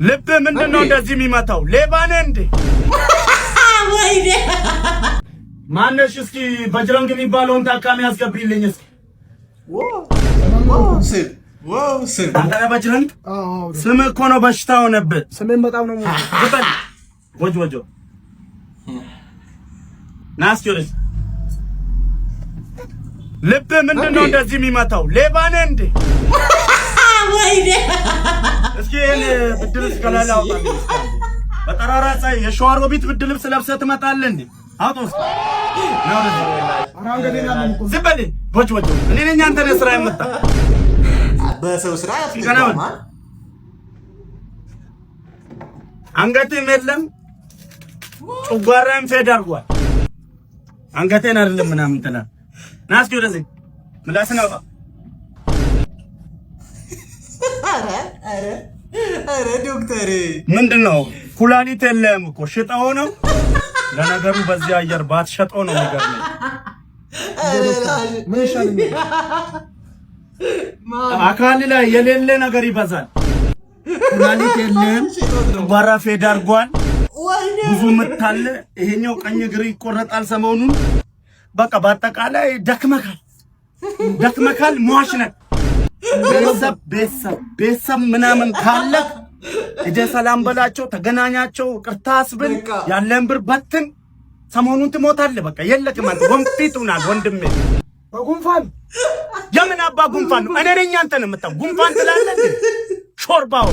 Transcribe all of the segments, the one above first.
ልብ ምንድነው እንደዚህ የሚመታው? ሌባ ነህ እንዴ? ወይኔ ማነሽ? እስኪ በጅረንግ የሚባለውን ታካሚ አስገብሪልኝ እስኪ። ዋው አንተ በጅረንግ ስም እኮ ነው በሽታ ሆነበት። ስሜን በጣም ነው ግበል ወጆ ናስኪውስ ልብ ምንድነው እንደዚህ የሚመታው? ሌባ ነህ እንዴ? ወይኔ እስኪ እኔ ብድር እስከላላው በጠራራ ፀሐይ የሸዋሮቢት ብድር ልብስ ለብሰህ ትመጣለህ እንዴ? አውጦስ ነው ዝበል ወጆ እኔ ነኝ አንተ ነህ ስራ የመጣ በሰው ስራ ያፍቀናል። አንገቴም የለም ጨጓራም ፌድ አድርጓል። አንገቴን አይደለም ምናምን ተና ናስኪ ወደዚህ ምላስን አውጣ። አረ ዶክተር ምንድነው? ኩላሊት የለም እኮ ሽጠው ነው። ለነገሩ በዚህ አየር ባትሸጠው ነው የሚገርመኝ። አካል ላይ የሌለ ነገር ይበዛል። ኩላሊት የለም ጨጓራ ፌድ አድርጓል። ብዙ ምታለ ይሄኛው ቀኝ እግር ይቆረጣል ሰሞኑን። በቃ በአጠቃላይ ደክመካል ሟች ነህ። ቤተሰብ ምናምን ካለ እደ ሰላም በላቸው፣ ተገናኛቸው፣ ቅርታ አስብል፣ ያለን ብር በትን። ሰሞኑን ትሞታለህ። በቃ የለክም አንተ ወንፊት ሆናል ወንድሜ። በጉንፋን የምን አባ ጉንፋን ነው? እኔ ነኝ አንተ ነው የምታው ጉንፋን ትላለህ እንዴ? ሾርባው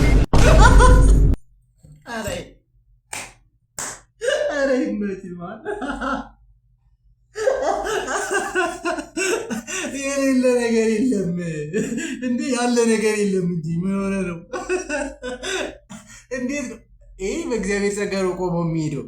አረ ይመቲማል የሌለ ነገር የለም እንዴ? ያለ ነገር የለም እንጂ ምን ሆነ ነው? እንዴት ነው ይሄ በእግዚአብሔር ጸጋ ነው ቆሞ የሚሄደው?